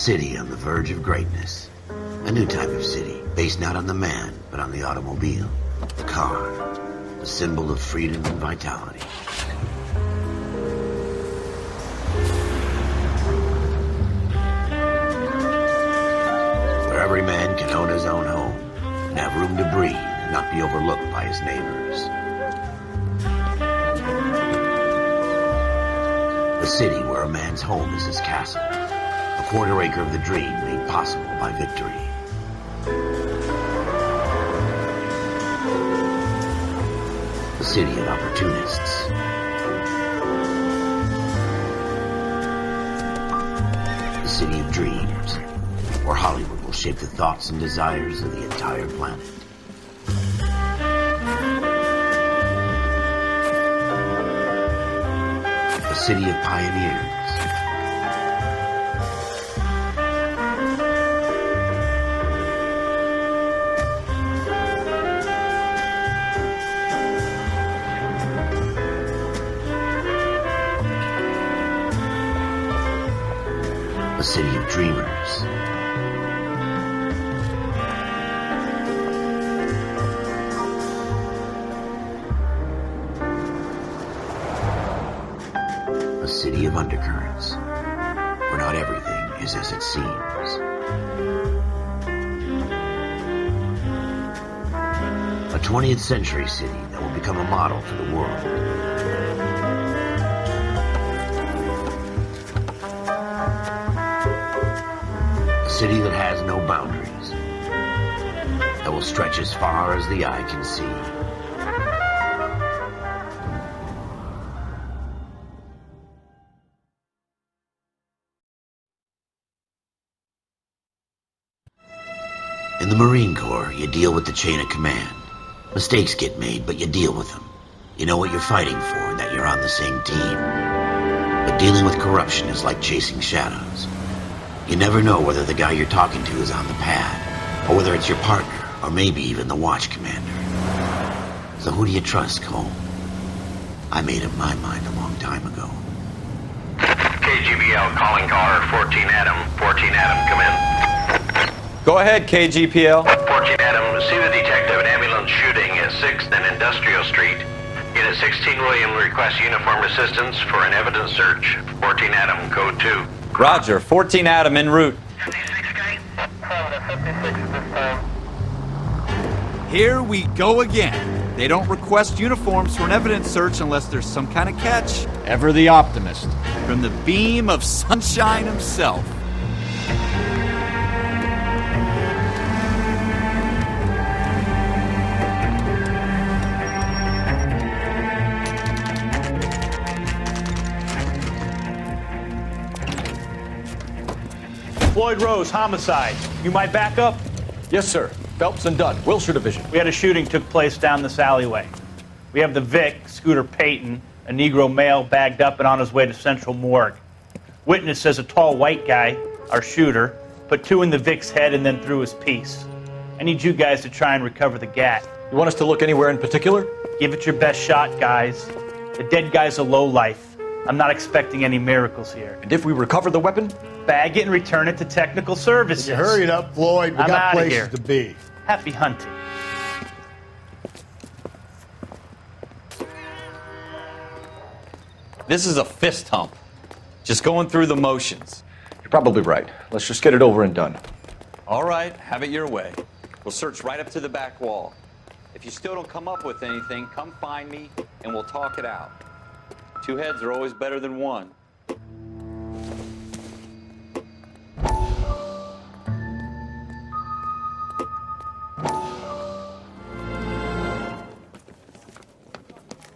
city on the verge of greatness. A new type of city, based not on the man, but on the automobile. The car, the symbol of freedom and vitality. Where every man can own his own home, and have room to breathe, and not be overlooked by his neighbors. The city where a man's home is his castle. A quarter acre of the dream made possible by victory. The city of opportunists. The city of dreams, where Hollywood will shape the thoughts and desires of the entire planet. The city of pioneers. A city of dreamers. A city of undercurrents, where not everything is as it seems. A 20th century city that will become a model for the world. A city that has no boundaries, that will stretch as far as the eye can see. In the Marine Corps, you deal with the chain of command. Mistakes get made, but you deal with them. You know what you're fighting for, and that you're on the same team. But dealing with corruption is like chasing shadows. You never know whether the guy you're talking to is on the pad, or whether it's your partner, or maybe even the watch commander. So who do you trust, Cole? I made up my mind a long time ago. KGBL calling caller 14 Adam. 14 Adam, come in. Go ahead, KGPL. 14 Adam, see the detective in ambulance shooting at 6th and Industrial Street. Unit 16 William requests uniformed assistance for an evidence search. 14 Adam, code 2. Roger, 14 Adam en route. 56K? Here we go again. They don't request uniforms for an evidence search unless there's some kind of catch. Ever the optimist. From the beam of sunshine himself. Floyd Rose, homicide. You might back up? Yes, sir. Phelps and Dunn, Wilshire Division. We had a shooting took place down this alleyway. We have the Vic, Scooter Payton, a Negro male bagged up and on his way to Central Morgue. Witness says a tall white guy, our shooter, put 2 in the Vic's head and then threw his piece. I need you guys to try and recover the gat. You want us to look anywhere in particular? Give it your best shot, guys. The dead guy's a lowlife. I'm not expecting any miracles here. And if we recover the weapon? Bag it and return it to technical services. You hurry it up, Floyd. We I'm got outta places here. to be. Happy hunting. This is a fist hump. Just going through the motions. You're probably right. Let's just get it over and done. All right, have it your way. We'll search right up to the back wall. If you still don't come up with anything, come find me and we'll talk it out. 2 heads are always better than 1.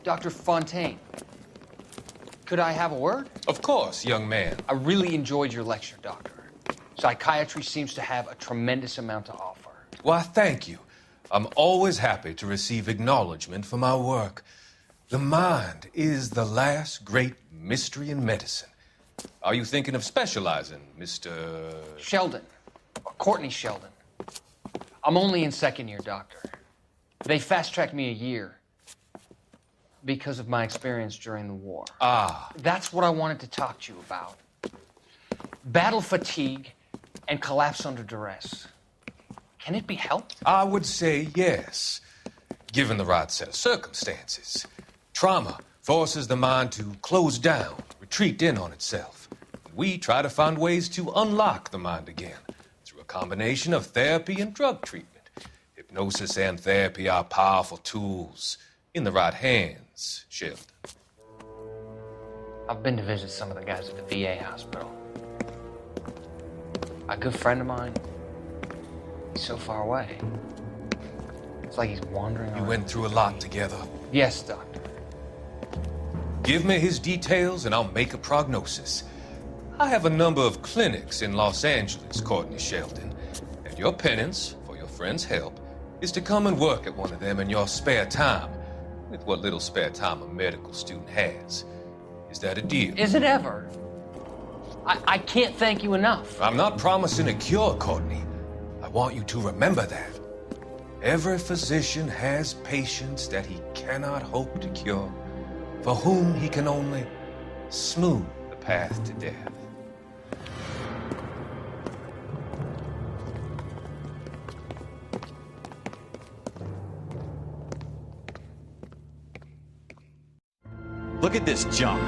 Dr. Fontaine, could I have a word? Of course, young man. I really enjoyed your lecture, Doctor. Psychiatry seems to have a tremendous amount to offer. Why, thank you. I'm always happy to receive acknowledgement for my work. The mind is the last great mystery in medicine. Are you thinking of specializing, Mr. Sheldon, or Courtney Sheldon. I'm only in 2nd year, Doctor. They fast-tracked me a year because of my experience during the war. Ah. That's what I wanted to talk to you about. Battle fatigue and collapse under duress. Can it be helped? I would say yes, given the right set of circumstances. Trauma forces the mind to close down, retreat in on itself. We try to find ways to unlock the mind again through a combination of therapy and drug treatment. Hypnosis and therapy are powerful tools in the right hands, Sheldon. I've been to visit some of the guys at the VA hospital. A good friend of mine, he's so far away. It's like he's wandering You around. went through a lot together. Yes, Doctor. Give me his details and I'll make a prognosis. I have a number of clinics in Los Angeles, Courtney Sheldon, and your penance for your friend's help is to come and work at one of them in your spare time, with what little spare time a medical student has. Is that a deal? Is it ever? I can't thank you enough. I'm not promising a cure, Courtney. I want you to remember that. Every physician has patients that he cannot hope to cure, for whom he can only smooth the path to death. Look at this junk.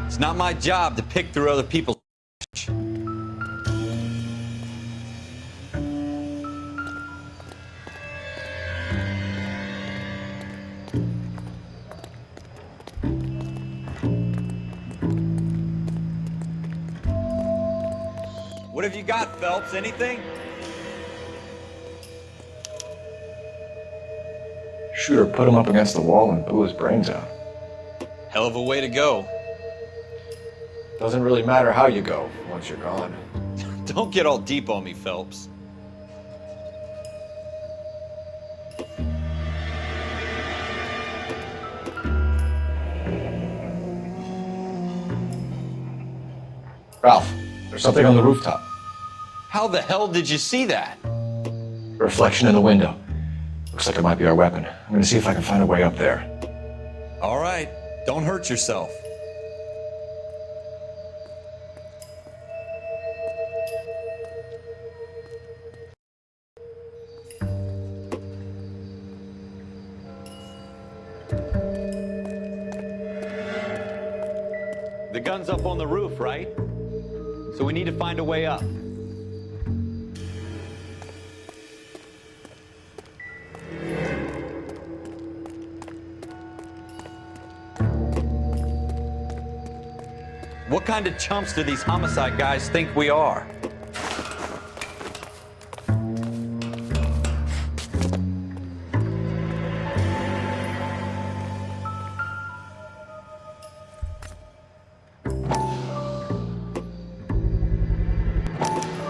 It's not my job to pick through other people's. What have you got, Phelps? Anything? Shooter put him up against the wall and blew his brains out. Hell of a way to go. Doesn't really matter how you go once you're gone. Don't get all deep on me, Phelps. Ralph, there's something on the rooftop. How the hell did you see that? Reflection in the window. Looks like it might be our weapon. I'm gonna see if I can find a way up there. All right, don't hurt yourself. The gun's up on the roof, right? So we need to find a way up. What kind of chumps do these homicide guys think we are?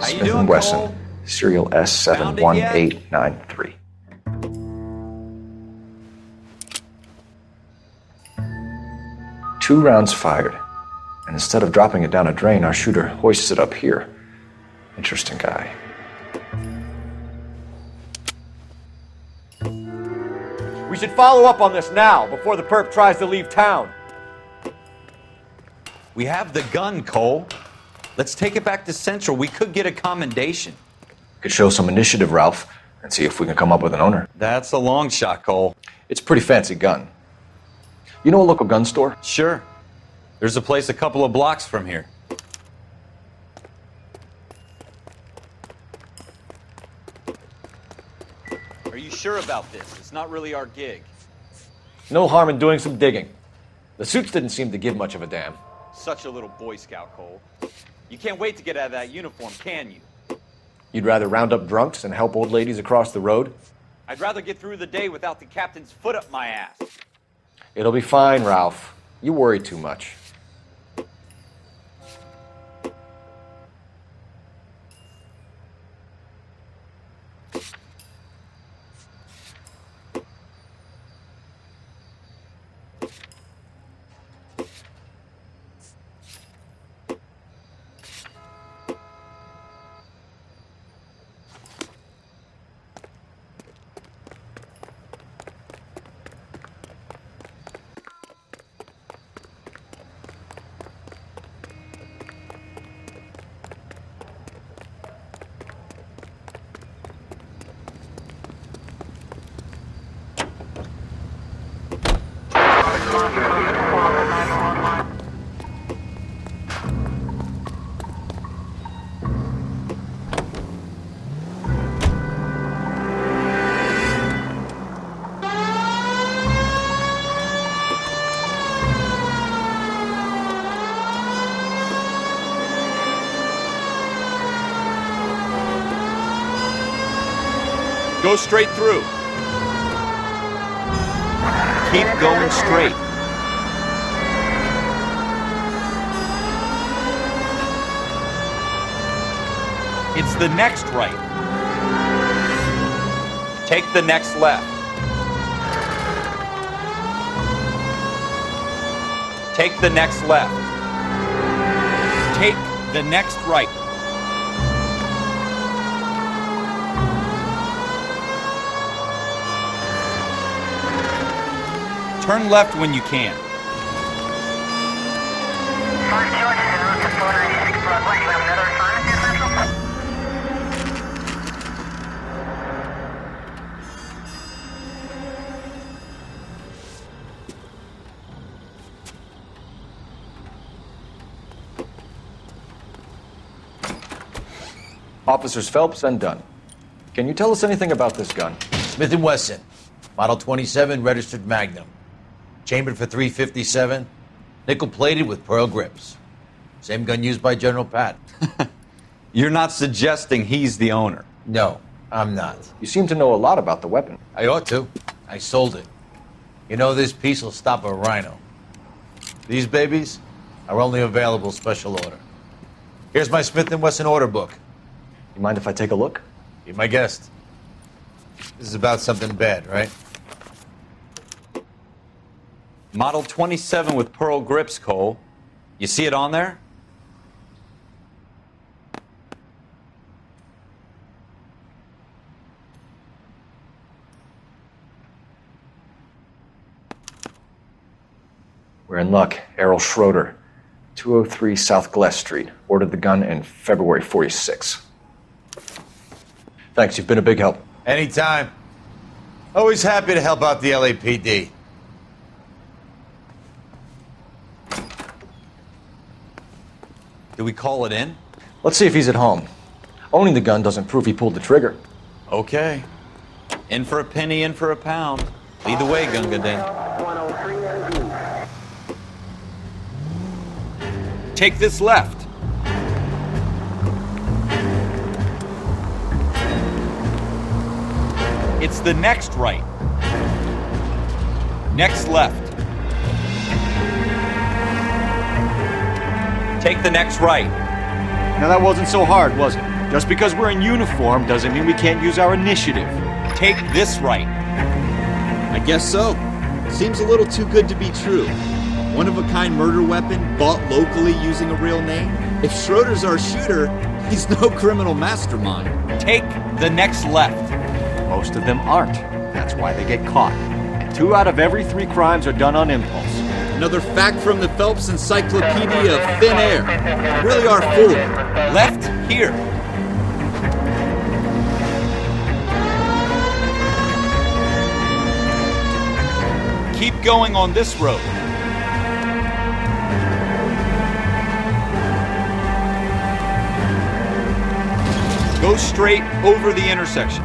How you Smith doing, & Wesson, Cole? serial S71893. Two rounds fired, and instead of dropping it down a drain, our shooter hoists it up here. Interesting guy. We should follow up on this now, before the perp tries to leave town. We have the gun, Cole. Let's take it back to Central. We could get a commendation. Could show some initiative, Ralph, and see if we can come up with an owner. That's a long shot, Cole. It's a pretty fancy gun. You know a local gun store? Sure. There's a place a couple of blocks from here. Are you sure about this? It's not really our gig. No harm in doing some digging. The suits didn't seem to give much of a damn. Such a little Boy Scout, Cole. You can't wait to get out of that uniform, can you? You'd rather round up drunks and help old ladies across the road? I'd rather get through the day without the captain's foot up my ass. It'll be fine, Ralph. You worry too much. Go straight through. Keep going straight. It's the next right. Take the next left. Take the next left. Take the next right. Turn left when you can. Officers Phelps and Dunn. Can you tell us anything about this gun? Smith & Wesson, Model 27, registered Magnum. Chambered for .357, nickel-plated with pearl grips. Same gun used by General Patton. You're not suggesting he's the owner? No, I'm not. You seem to know a lot about the weapon. I ought to. I sold it. You know, this piece will stop a rhino. These babies are only available special order. Here's my Smith & Wesson order book. You mind if I take a look? Be my guest. This is about something bad, right? Model 27 with pearl grips, Cole. You see it on there? We're in luck. Errol Schroeder, 203 South Glass Street. Ordered the gun in February '46. Thanks, you've been a big help. Anytime. Always happy to help out the LAPD. Do we call it in? Let's see if he's at home. Owning the gun doesn't prove he pulled the trigger. Okay. In for a penny, in for a pound. Lead the way, Gunga Din. Take this left. It's the next right. Next left. Take the next right. Now that wasn't so hard, was it? Just because we're in uniform doesn't mean we can't use our initiative. Take this right. I guess so. Seems a little too good to be true. One-of-a-kind murder weapon bought locally using a real name? If Schroeder's our shooter, he's no criminal mastermind. Take the next left. Most of them aren't. That's why they get caught. 2 out of every 3 crimes are done on impulse. Another fact from the Phelps Encyclopedia of Thin Air. You really are full of it. Left here. Keep going on this road. Go straight over the intersection.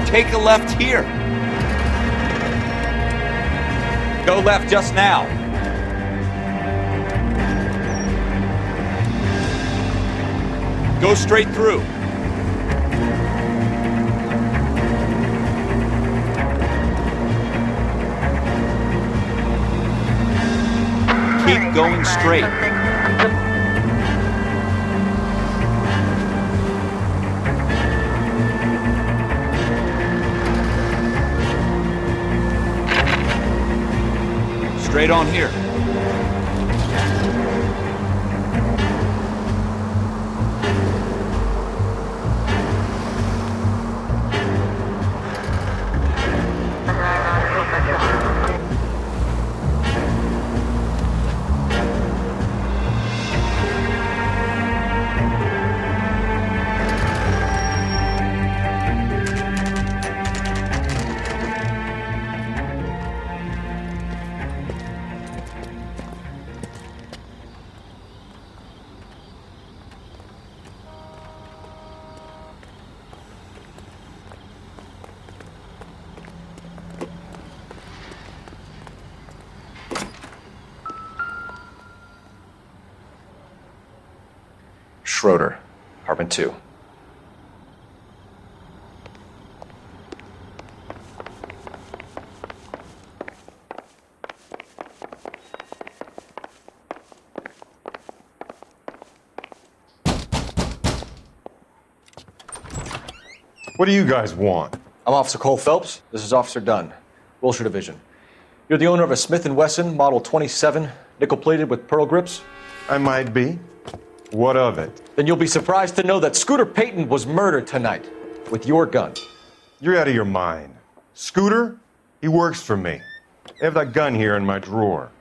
Take a left here. Go left just now. Go straight through. Keep going straight. Straight on here. Schroeder, apartment 2. What do you guys want? I'm Officer Cole Phelps. This is Officer Dunn, Wilshire Division. You're the owner of a Smith & Wesson Model 27, nickel-plated with pearl grips? I might be. What of it? Then you'll be surprised to know that Scooter Payton was murdered tonight with your gun. You're out of your mind. Scooter? He works for me. I have that gun here in my drawer.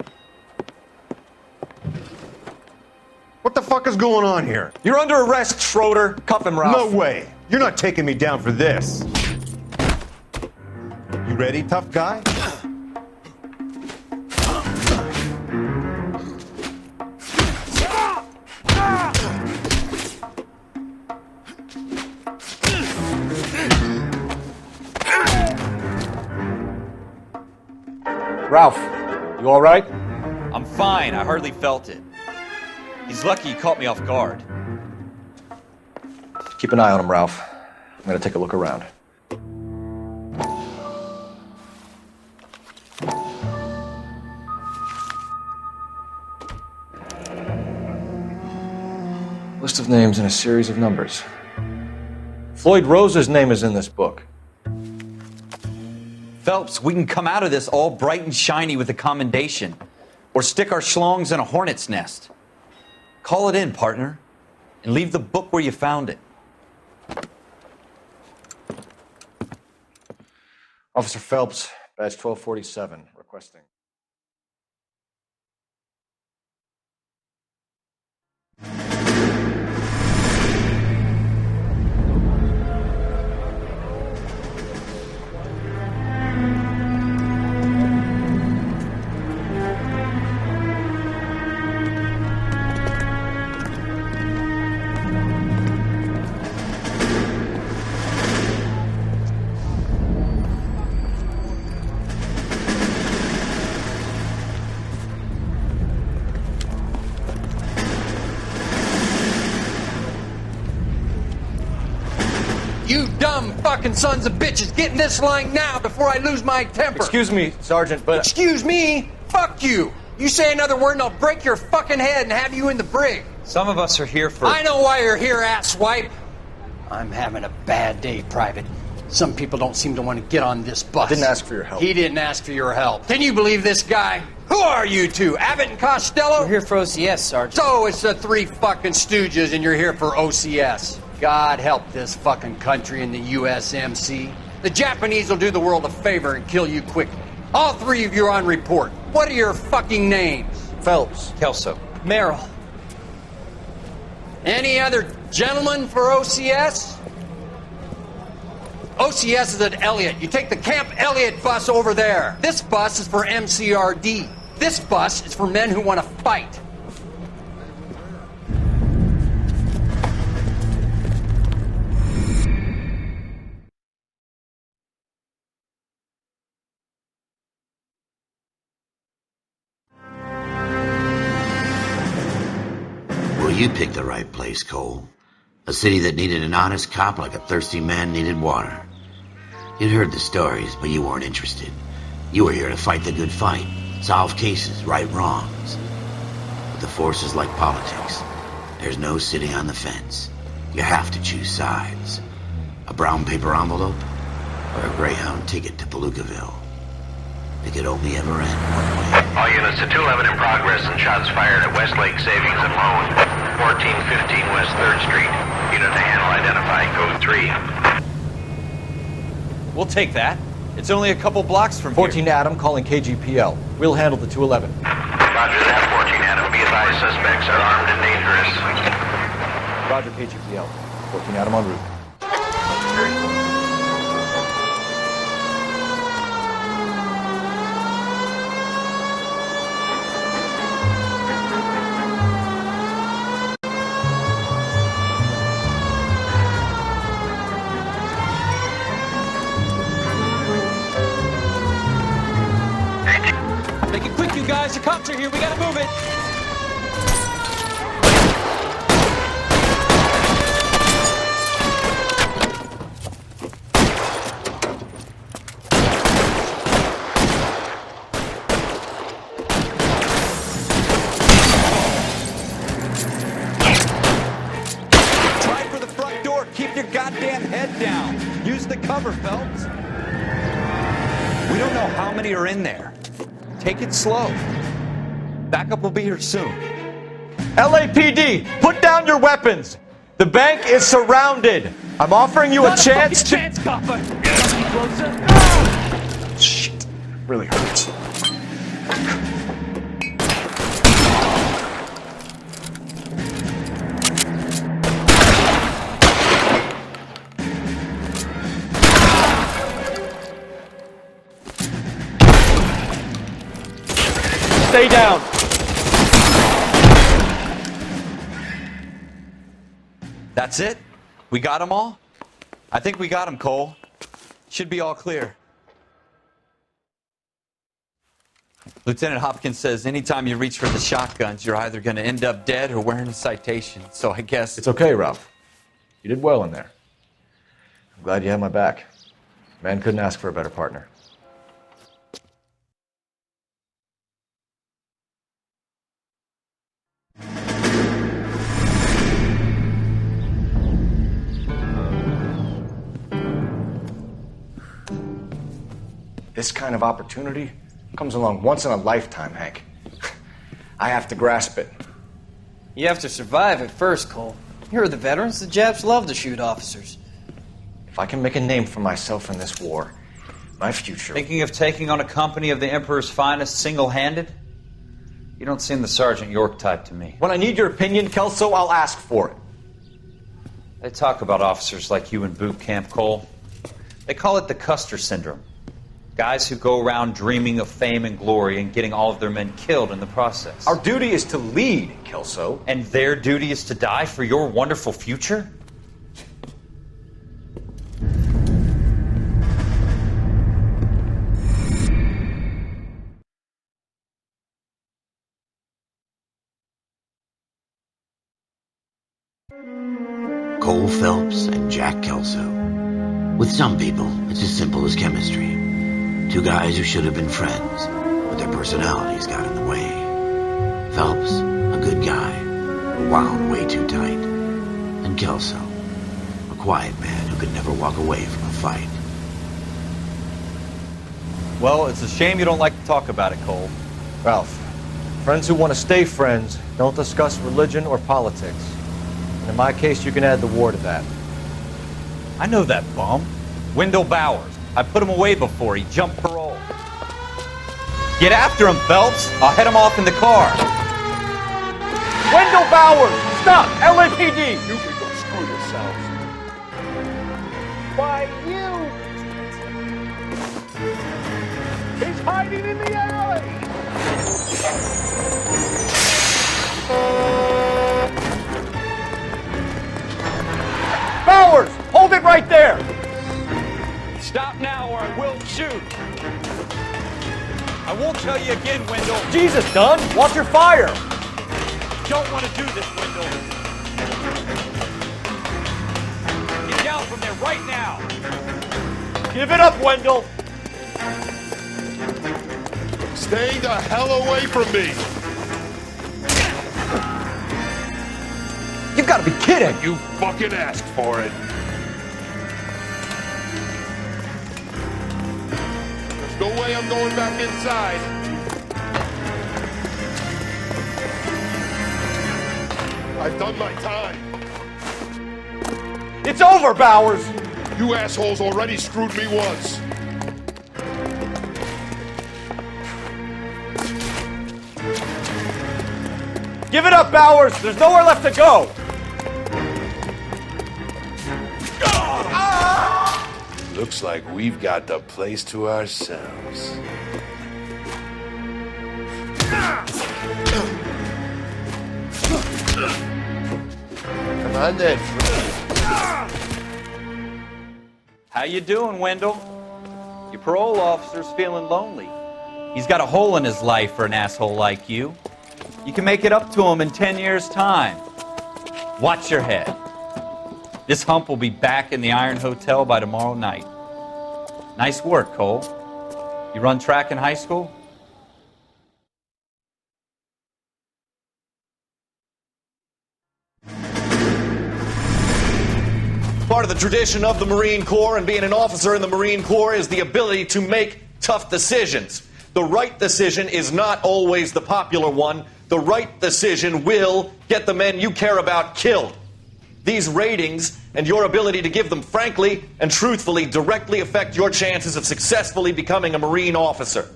What the fuck is going on here? You're under arrest, Schroeder. Cuff him, Ralph. No way. You're not taking me down for this. You ready, tough guy? Ralph, you all right? I'm fine. I hardly felt it. He's lucky he caught me off guard. Keep an eye on him, Ralph. I'm gonna take a look around. List of names and a series of numbers. Floyd Rose's name is in this book. Phelps, we can come out of this all bright and shiny with a commendation. Or stick our schlongs in a hornet's nest. Call it in, partner. And leave the book where you found it. Officer Phelps, badge 1247, requesting. You dumb fucking sons of bitches, get in this line now before I lose my temper. Excuse me, Sergeant, but... Excuse me? Fuck you. You say another word and I'll break your fucking head and have you in the brig. Some of us are here for... I know why you're here, asswipe. I'm having a bad day, Private. Some people don't seem to want to get on this bus. Didn't ask for your help. He didn't ask for your help. Can you believe this guy? Who are you two? Abbott and Costello? We're here for OCS, Sergeant. So it's the three fucking stooges and you're here for OCS. God help this fucking country and the USMC. The Japanese will do the world a favor and kill you quickly. All three of you are on report. What are your fucking names? Phelps. Kelso. Merrill. Any other gentlemen for OCS? OCS is at Elliott. You take the Camp Elliott bus over there. This bus is for MCRD. This bus is for men who want to fight. Well, you picked the right place, Cole. A city that needed an honest cop like a thirsty man needed water. You'd heard the stories, but you weren't interested. You were here to fight the good fight, solve cases, right wrongs. But the force is like politics. There's no sitting on the fence. You have to choose sides. A brown paper envelope or a Greyhound ticket to Palookaville. It could only ever end one way. All units to 211 in progress and shots fired at Westlake Savings and Loan, 1415 West 3rd Street. Unit to handle identified, code 3. We'll take that. It's only a couple blocks from 14 here. Adam calling KGPL. We'll handle the 211. Roger that, 14 Adam. Be advised, suspects are armed and dangerous. Roger, KGPL. 14 Adam en route. Make it quick, you guys. The cops are here. We gotta move it. goddamn head down. Use the cover, Phelps. We don't know how many are in there. Take it slow. Backup will be here soon. LAPD, put down your weapons. The bank is surrounded. I'm offering you a chance to... Chance, copper. Shit. Really hurts. Stay down. That's it? We got them all? I think we got them, Cole. Should be all clear. Lieutenant Hopkins says anytime you reach for the shotguns, you're either going to end up dead or wearing a citation. So I guess... It's okay, Ralph. You did well in there. I'm glad you had my back. Man couldn't ask for a better partner. This kind of opportunity comes along once in a lifetime, Hank. I have to grasp it. You have to survive it first, Cole. Here are the veterans. The Japs love to shoot officers. If I can make a name for myself in this war, my future... Thinking of taking on a company of the Emperor's finest single-handed? You don't seem the Sergeant York type to me. When I need your opinion, Kelso, I'll ask for it. They talk about officers like you in boot camp, Cole. They call it the Custer Syndrome. Guys who go around dreaming of fame and glory and getting all of their men killed in the process. Our duty is to lead, Kelso. And their duty is to die for your wonderful future? Cole Phelps and Jack Kelso. With some people, it's as simple as chemistry. Two guys who should have been friends, but their personalities got in the way. Phelps, a good guy, wound way too tight. And Kelso, a quiet man who could never walk away from a fight. Well, it's a shame you don't like to talk about it, Cole. Ralph, friends who want to stay friends don't discuss religion or politics. And in my case, you can add the war to that. I know that bum. Wendell Bowers. I put him away before he jumped parole. Get after him, Phelps. I'll head him off in the car. Wendell Bowers! Stop! LAPD! You can go screw yourselves. Why, you! He's hiding in the alley! Bowers! Hold it right there! Stop now or I will shoot. I won't tell you again, Wendell. Jesus, Dunn! Watch your fire! Don't want to do this, Wendell. Get down from there right now. Give it up, Wendell! Stay the hell away from me! You've got to be kidding! You fucking asked for it. There's no way I'm going back inside. I've done my time. It's over, Bowers! You assholes already screwed me once. Give it up, Bowers! There's nowhere left to go! Looks like we've got the place to ourselves. Come on then. How you doing, Wendell? Your parole officer's feeling lonely. He's got a hole in his life for an asshole like you. You can make it up to him in 10 years' time. Watch your head. This hump will be back in the Iron Hotel by tomorrow night. Nice work, Cole. You run track in high school? part of the tradition of the Marine Corps, and being an officer in the Marine Corps is the ability to make tough decisions. The right decision is not always the popular one. The right decision will get the men you care about killed. These ratings and your ability to give them frankly and truthfully directly affect your chances of successfully becoming a Marine officer.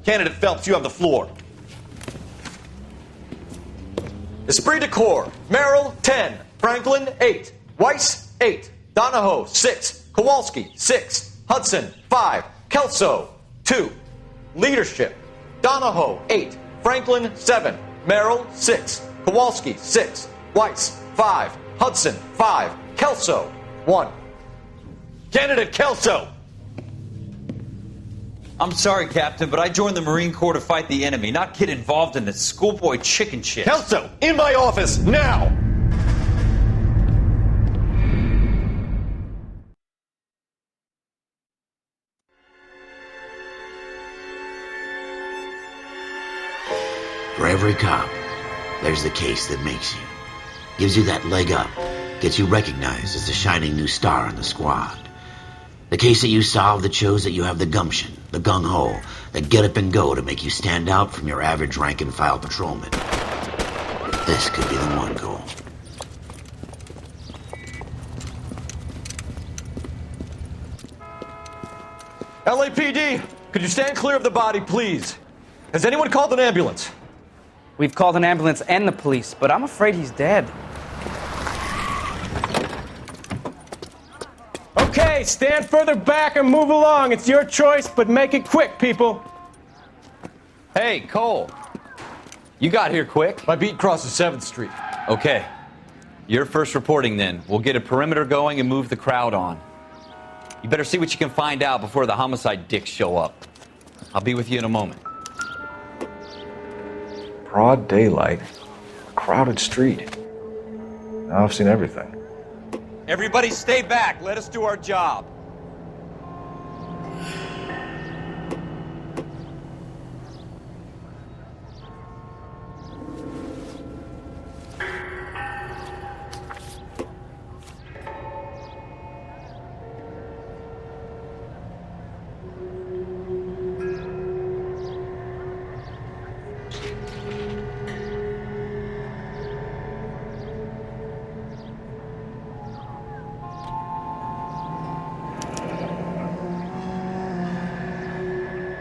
Candidate Phelps, you have the floor. Esprit de Corps, Merrill, 10. Franklin, 8. Weiss, 8. Donahoe, 6. Kowalski, 6. Hudson, 5. Kelso, 2. Leadership, Donahoe, 8. Franklin, 7. Merrill, 6. Kowalski, 6. Weiss, 5. Hudson, 5. Kelso, 1. Candidate Kelso! I'm sorry, Captain, but I joined the Marine Corps to fight the enemy, not get involved in this schoolboy chicken shit. Kelso, in my office, now! For every cop, there's the case that makes you. Gives you that leg up. Gets you recognized as the shining new star in the squad. The case that you solve that shows that you have the gumption, the gung-ho, that get up and go to make you stand out from your average rank-and-file patrolman. This could be the one, Cole. LAPD, could you stand clear of the body, please? Has anyone called an ambulance? We've called an ambulance and the police, but I'm afraid he's dead. Okay, stand further back and move along. It's your choice, but make it quick, people. Hey, Cole. You got here quick. My beat crosses 7th Street. Okay. You're first reporting then. We'll get a perimeter going and move the crowd on. You better see what you can find out before the homicide dicks show up. I'll be with you in a moment. Broad daylight, a crowded street. Now I've seen everything. Everybody stay back. Let us do our job.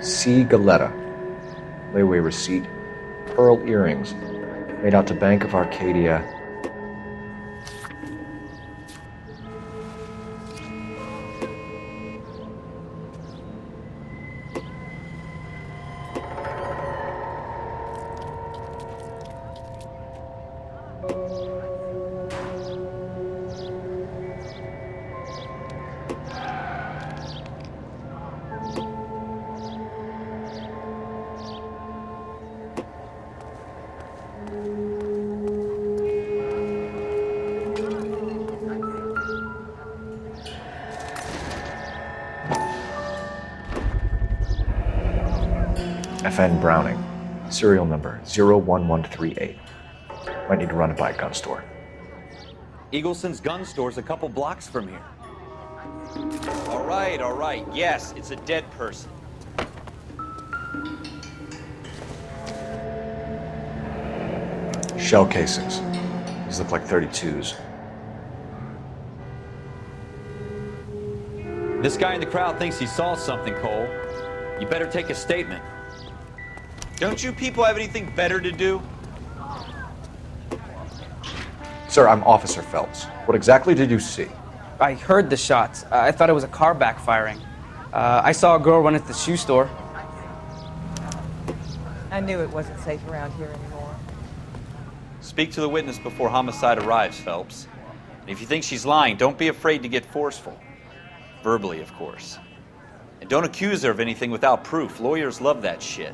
C. Galetta. Layaway receipt. Pearl earrings. Made out to Bank of Arcadia. FN Browning, serial number 01138. Might need to run it by a gun store. Eagleson's gun store's a couple blocks from here. All right. Yes, it's a dead person. Shell casings. These look like 32s. This guy in the crowd thinks he saw something, Cole. You better take a statement. Don't you people have anything better to do? Sir, I'm Officer Phelps. What exactly did you see? I heard the shots. I thought it was a car backfiring. I saw a girl run into the shoe store. I knew it wasn't safe around here anymore. Speak to the witness before homicide arrives, Phelps. And if you think she's lying, don't be afraid to get forceful. Verbally, of course. And don't accuse her of anything without proof. Lawyers love that shit.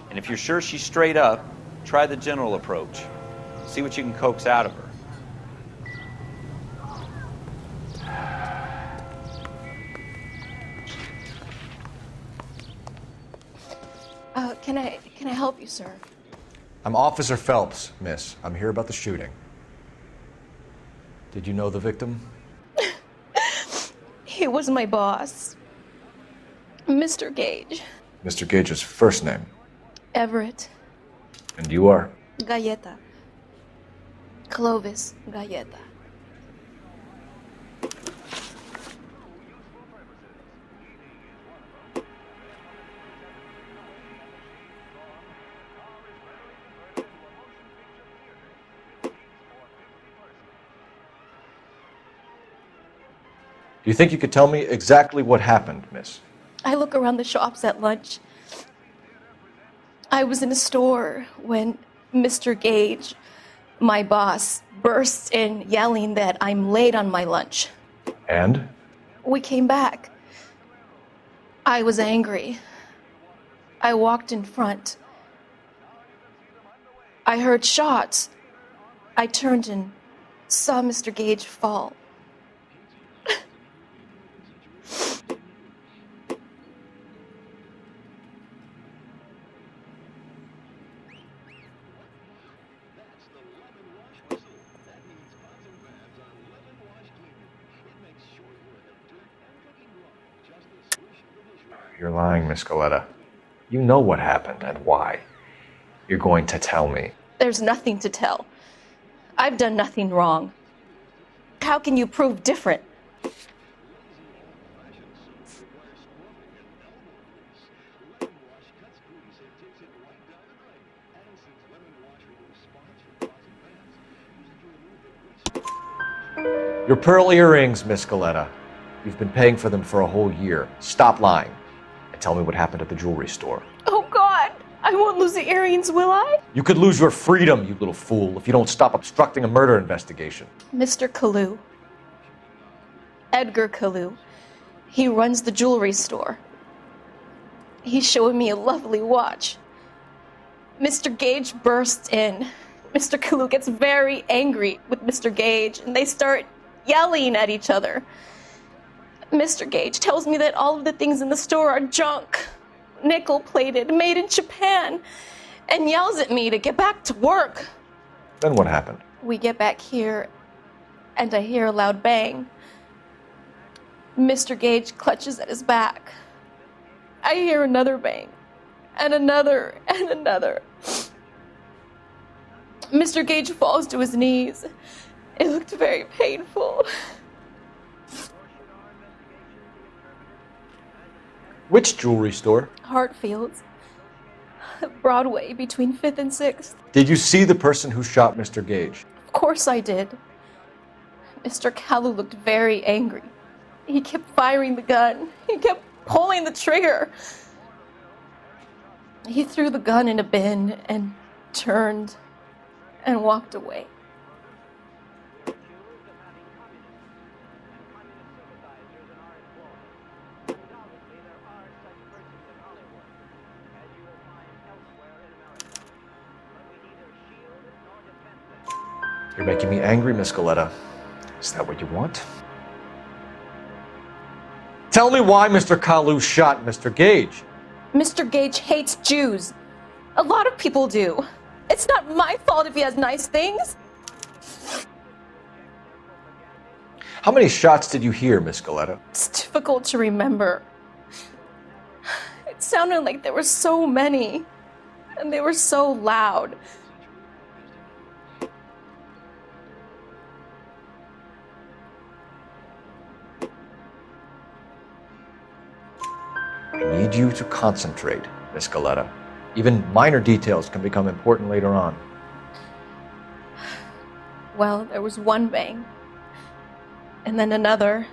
And if you're sure she's straight up, try the general approach. See what you can coax out of her. Can I help you, sir? I'm Officer Phelps, miss. I'm here about the shooting. Did you know the victim? It was my boss, Mr. Gage. Mr. Gage's first name. Everett. And you are? Galleta. Clovis Galleta. Do you think you could tell me exactly what happened, miss? I look around the shops at lunch. I was in a store when Mr. Gage, my boss, bursts in yelling that I'm late on my lunch. And? We came back. I was angry. I walked in front. I heard shots. I turned and saw Mr. Gage fall. You're lying, Miss Galleta. You know what happened and why. You're going to tell me. There's nothing to tell. I've done nothing wrong. How can you prove different? Your pearl earrings, Miss Galleta. You've been paying for them for a whole year. Stop lying and tell me what happened at the jewelry store. Oh, God! I won't lose the earrings, will I? You could lose your freedom, you little fool, if you don't stop obstructing a murder investigation. Mr. Kalu. Edgar Kalu. He runs the jewelry store. He's showing me a lovely watch. Mr. Gage bursts in. Mr. Kalu gets very angry with Mr. Gage, and they start yelling at each other. Mr. Gage tells me that all of the things in the store are junk, nickel-plated, made in Japan, and yells at me to get back to work. Then what happened? We get back here, and I hear a loud bang. Mr. Gage clutches at his back. I hear another bang, and another, and another. Mr. Gage falls to his knees. It looked very painful. Which jewelry store? Hartfield's. Broadway, between 5th and 6th. Did you see the person who shot Mr. Gage? Of course I did. Mr. Kalu looked very angry. He kept firing the gun. He kept pulling the trigger. He threw the gun in a bin and turned and walked away. You're making me angry, Miss Galleta. Is that what you want? Tell me why Mr. Kalu shot Mr. Gage. Mr. Gage hates Jews. A lot of people do. It's not my fault if he has nice things. How many shots did you hear, Miss Galleta? It's difficult to remember. It sounded like there were so many, and they were so loud. I need you to concentrate, Miss Galleta. Even minor details can become important later on. Well, there was one bang, and then another,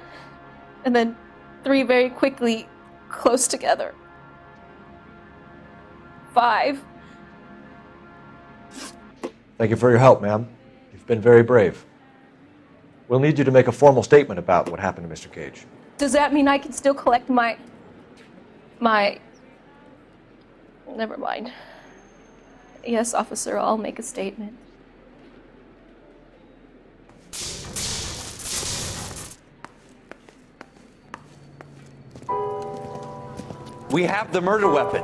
and then 3 very quickly, close together. 5. Thank you for your help, ma'am. You've been very brave. We'll need you to make a formal statement about what happened to Mr. Gage. Does that mean I can still collect my... Never mind. Yes, officer, I'll make a statement. We have the murder weapon.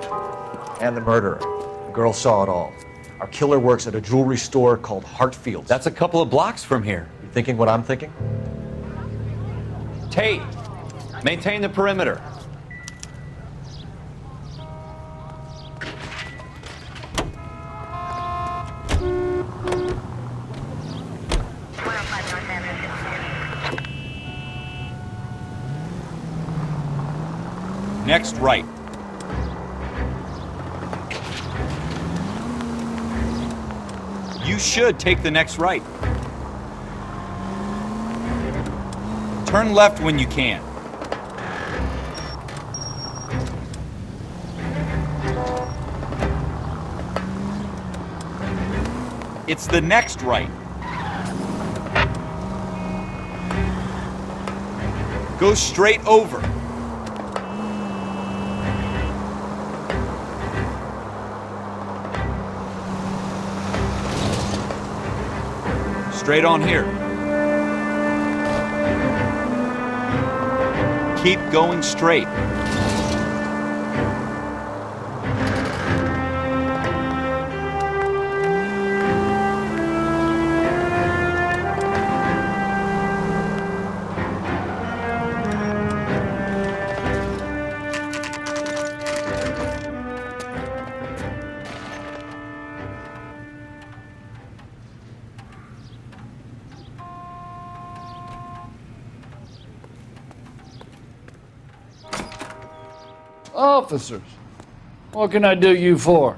And the murderer. The girl saw it all. Our killer works at a jewelry store called Hartfield's. That's a couple of blocks from here. You thinking what I'm thinking? Tate, Maintain the perimeter. Next right. You should take the next right. Turn left when you can. It's the next right. Go straight over. Straight on here. Keep going straight. Officers, what can I do you for?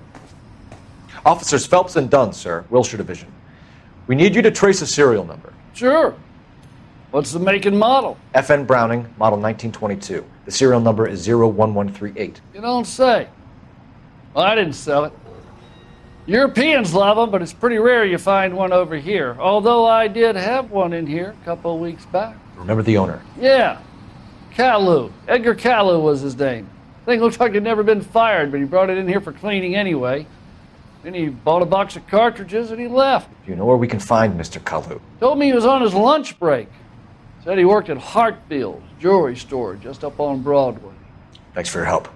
Officers Phelps and Dunn, sir, Wilshire Division. We need you to trace a serial number. Sure. What's the make and model? FN Browning, model 1922. The serial number is 01138. You don't say. Well, I didn't sell it. Europeans love them, but it's pretty rare you find one over here. Although I did have one in here a couple of weeks back. Remember the owner? Yeah. Calu. Edgar Calu was his name. Thing looked like he'd never been fired, but he brought it in here for cleaning anyway. Then he bought a box of cartridges and he left. Do you know where we can find Mr. Kalu? Told me he was on his lunch break. Said he worked at Hartfield's jewelry store just up on Broadway. Thanks for your help.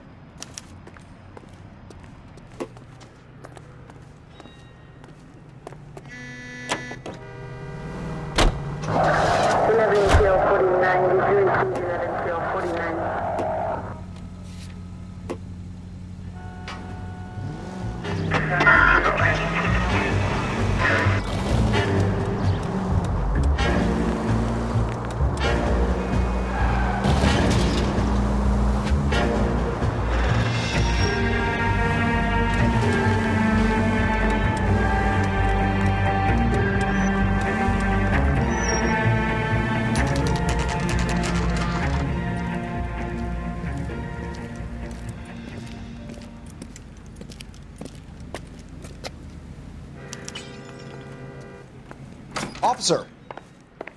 Officer,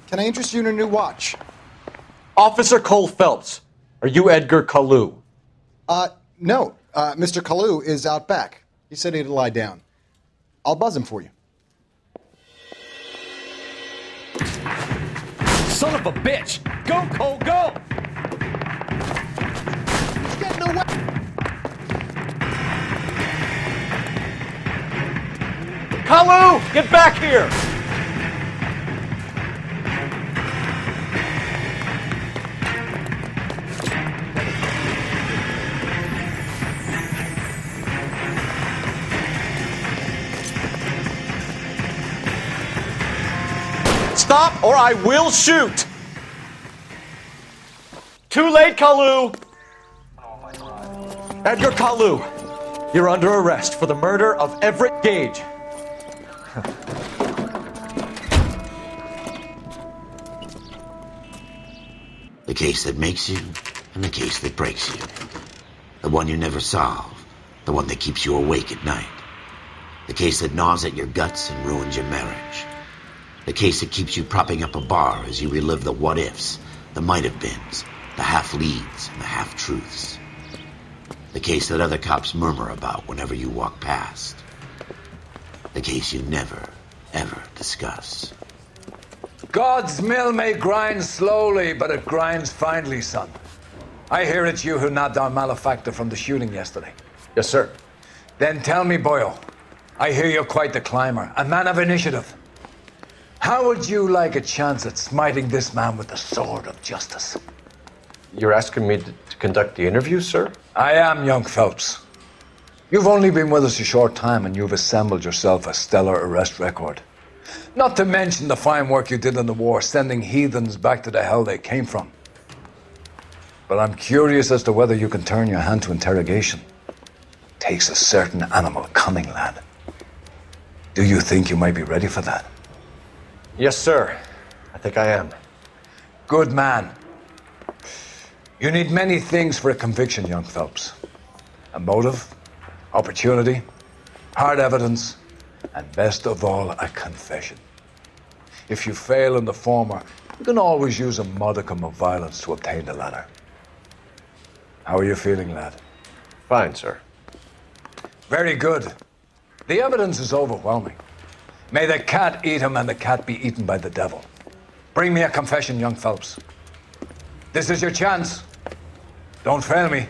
can I interest you in a new watch? Officer Cole Phelps, are you Edgar Kalu? No. Mr. Kalu is out back. He said he'd lie down. I'll buzz him for you. Son of a bitch! Go, Cole, go! He's getting away! Kalu, get back here! Stop or I will shoot! Too late, Kalu! Edgar Kalu, you're under arrest for the murder of Everett Gage. The case that makes you and the case that breaks you. The one you never solve, the one that keeps you awake at night. The case that gnaws at your guts and ruins your marriage. The case that keeps you propping up a bar as you relive the what-ifs, the might-have-beens, the half-leads, and the half-truths. The case that other cops murmur about whenever you walk past. The case you never, ever discuss. God's mill may grind slowly, but it grinds finely, son. I hear it's you who nabbed our malefactor from the shooting yesterday. Yes, sir. Then tell me, Boyle, I hear you're quite the climber, a man of initiative. How would you like a chance at smiting this man with the sword of justice? You're asking me to conduct the interview, sir? I am, young Phelps. You've only been with us a short time and you've assembled yourself a stellar arrest record. Not to mention the fine work you did in the war, sending heathens back to the hell they came from. But I'm curious as to whether you can turn your hand to interrogation. Takes a certain animal cunning, lad. Do you think you might be ready for that? Yes, sir. I think I am. Good man. You need many things for a conviction, young Phelps. A motive, opportunity, hard evidence, and best of all, a confession. If you fail in the former, you can always use a modicum of violence to obtain the latter. How are you feeling, lad? Fine, sir. Very good. The evidence is overwhelming. May the cat eat him and the cat be eaten by the devil. Bring me a confession, young Phelps. This is your chance. Don't fail me.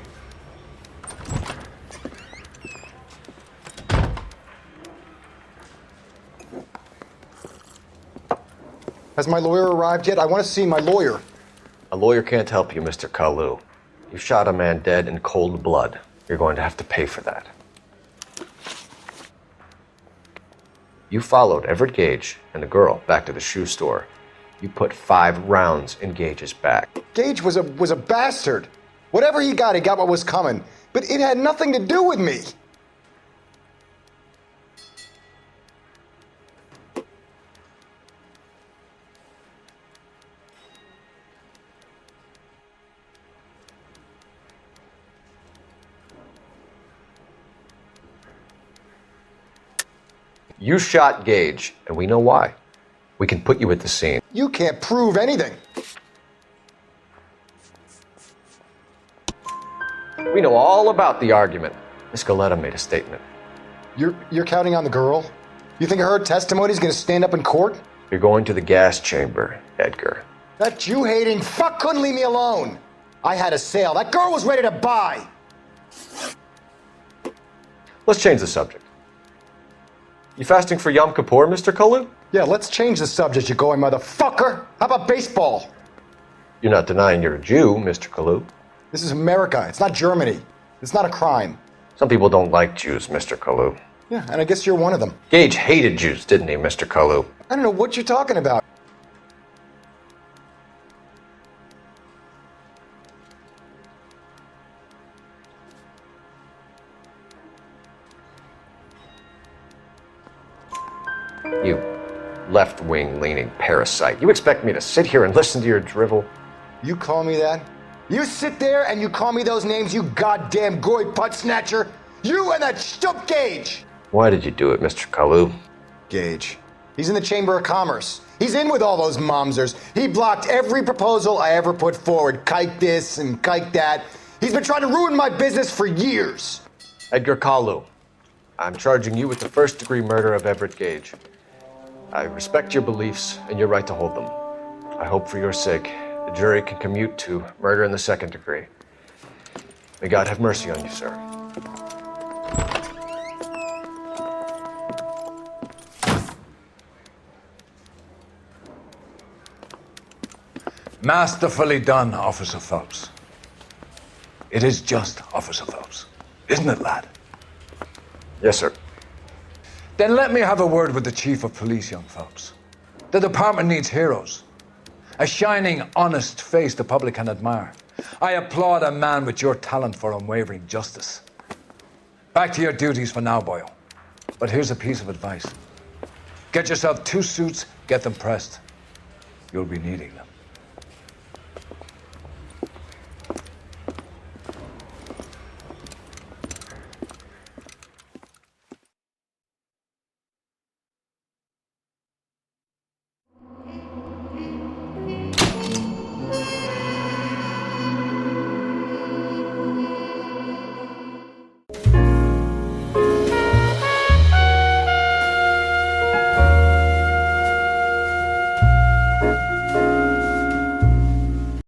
Has my lawyer arrived yet? I want to see my lawyer. A lawyer can't help you, Mr. Kalu. You shot a man dead in cold blood. You're going to have to pay for that. You followed Everett Gage and the girl back to the shoe store. You put 5 rounds in Gage's back. Gage was a bastard. Whatever he got what was coming. But it had nothing to do with me. You shot Gage, and we know why. We can put you at the scene. You can't prove anything. We know all about the argument. Miss Galetta made a statement. You're counting on the girl? You think her testimony's gonna stand up in court? You're going to the gas chamber, Edgar. That Jew-hating fuck couldn't leave me alone. I had a sale. That girl was ready to buy. Let's change the subject. You fasting for Yom Kippur, Mr. Kalu? Yeah, let's change the subject, you going motherfucker. How about baseball? You're not denying you're a Jew, Mr. Kalu. This is America. It's not Germany. It's not a crime. Some people don't like Jews, Mr. Kalu. Yeah, and I guess you're one of them. Gage hated Jews, didn't he, Mr. Kalu? I don't know what you're talking about. You left-wing leaning parasite. You expect me to sit here and listen to your drivel? You call me that? You sit there and you call me those names, you goddamn goy putt snatcher? You and that stup Gage! Why did you do it, Mr. Kalu? Gage. He's in the Chamber of Commerce. He's in with all those momsers. He blocked every proposal I ever put forward. Kike this and kike that. He's been trying to ruin my business for years. Edgar Kalu, I'm charging you with the first-degree murder of Everett Gage. I respect your beliefs and your right to hold them. I hope for your sake the jury can commute to murder in the second degree. May God have mercy on you, sir. Masterfully done, Officer Phelps. It is just Officer Phelps, isn't it, lad? Yes, sir. Then let me have a word with the Chief of Police, young Phelps. The department needs heroes. A shining, honest face the public can admire. I applaud a man with your talent for unwavering justice. Back to your duties for now, boyo. But here's a piece of advice. Get yourself 2 suits, get them pressed. You'll be needing them.